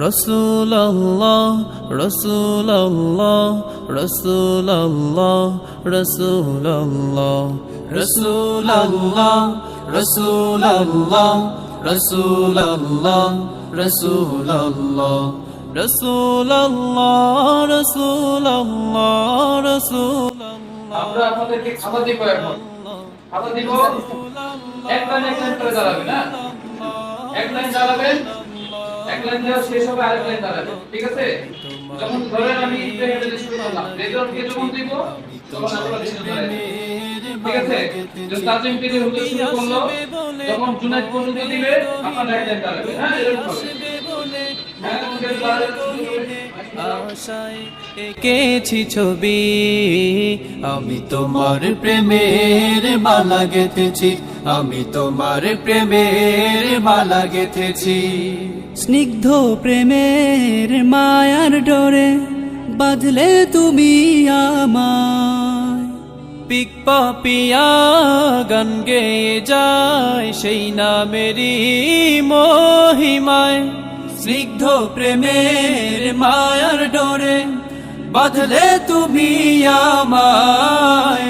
রাসূলুল্লাহ রাসূলুল্লাহ রাসূলুল্লাহ রাসূলুল্লাহ রাসূলুল্লাহ রাসূলুল্লাহ রাসূলুল্লাহ রাসূলুল্লাহ রাসূলুল্লাহ রাসূলুল্লাহ রাসূলুল্লাহ। আমরা আপনাদেরকে খাতা দিব, এখন খাতা দিব, এক লাইন করে দাঁড়াবেন। না এক লাইন দাঁড়াবেন, এক লাইন দেওয়া শেষ হবে আরেক লাইন দাঁড়াবেন, ঠিক আছে? যখন ধরেন আমি ইন্টারনেটে শুরু করলাম, রেজাল্টকে যখন দিব তখন আপনারা বেশি দাঁড়াবেন, ঠিক আছে? যে তাজিম থেকে হতে শুরু করলো, যখন জুনাইদ পর্যন্ত দিবে আপনারা এক লাইন দাঁড়াবেন। হ্যাঁ, এরকম হবে। আশায় এঁকেছি ছবি, আমি তোমার প্রেমের মালা গেঁথেছি, আমি তোমার প্রেমের মালা গেঁথেছি। স্নিগ্ধ প্রেমের মায়ার ডোরে বাঁধলে তুমি আমায়, পিক পাপিয়া গান গেয়ে যায় সেই নামেরই মহিমায়। স্নিগ্ধ প্রেমের মায়ার ডোরে বাঁধলে তুমি আমায়,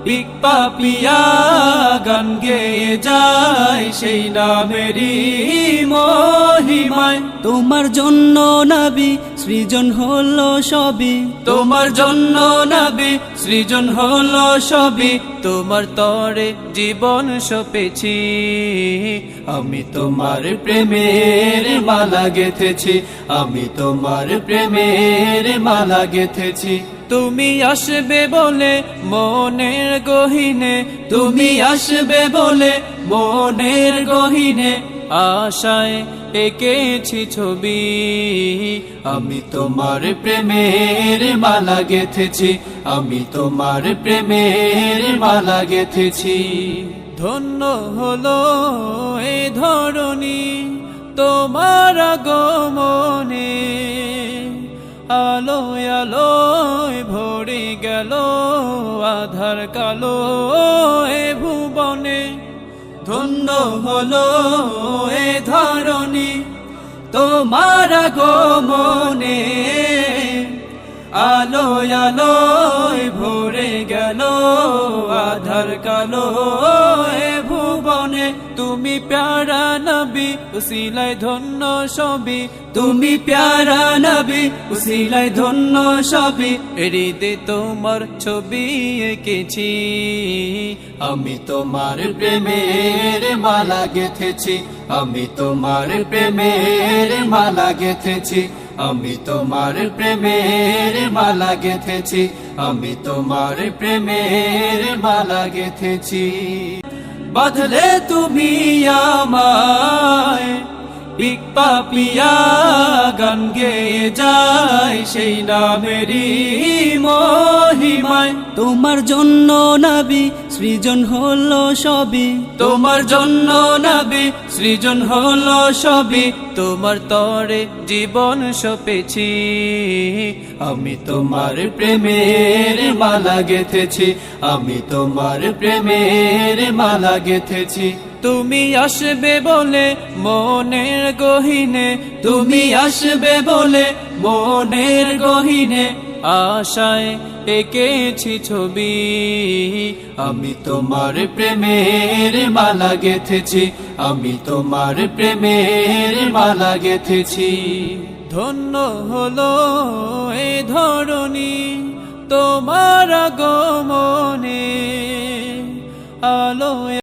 পিক পাপিয়া গান গেয়ে যায় সেই নামেরই মহিমায়। তোমার জন্য নবী সৃজন হলো সবই, তোমার জন্য নবী সৃজন হলো সবই, তোমার তরে জীবন সপেছি, আমি তোমার প্রেমের মালা গেঁথেছি, আমি তোমার প্রেমের মালা গেঁথেছি। তুমি আসবে বলে মনের গহীনে, তুমি আসবে বলে মনের গহীনে, আশায় এঁকেছি ছবি, আমি তোমার প্রেমের মালা গেঁথেছি, আমি তোমার প্রেমের মালা গেঁথেছি। ধন্য হলো এ ধরণী তোমার আগমনে, আলোয় আলোয় ভরে গেল আধার কালো এ ভুবনে। ধন্য হলো এ ধরণী তোমার আগমনে, আলোয় আলোয় ভরে গেল আধার কালো এ ভুবনে। তুমি প্যারা নবী উসিলায় ধন্য সবই, তুমি প্যারা নবী উসিলায় ধন্য সবই, হৃদয়ে তোমার ছবি এঁকেছি, আমি তোমার প্রেমের মালা গেঁথেছি, আমি তোমার প্রেমের মালা গেঁথেছি, আমি তোমার প্রেমের মালা গেঁথেছি, আমি তোমার প্রেমের মালা গেঁথেছি। বাঁধলে তুমি আমায়, পিক পাপিয়া গান গেয়ে যায় সেই নামেরই মহিমায়। তোমার জন্য নবী সৃজন হলো সবই, তোমার জন্য নবী সৃজন হলো সবই, তোমার তরে জীবন সপেছি, আমি তোমার প্রেমের মালা গেঁথেছি, আমি তোমার প্রেমের মালা গেঁথেছি। তুমি আসবে বলে মনের গহীনে, তুমি আসবে বলে মনের গহীনে, আশায় এঁকেছি ছবি, আমি তোমার প্রেমের মালা গেঁথেছি, আমি তোমার প্রেমের মালা গেঁথেছি। ধন্য হলো এ ধরণী তোমার আগমনে, আলোয়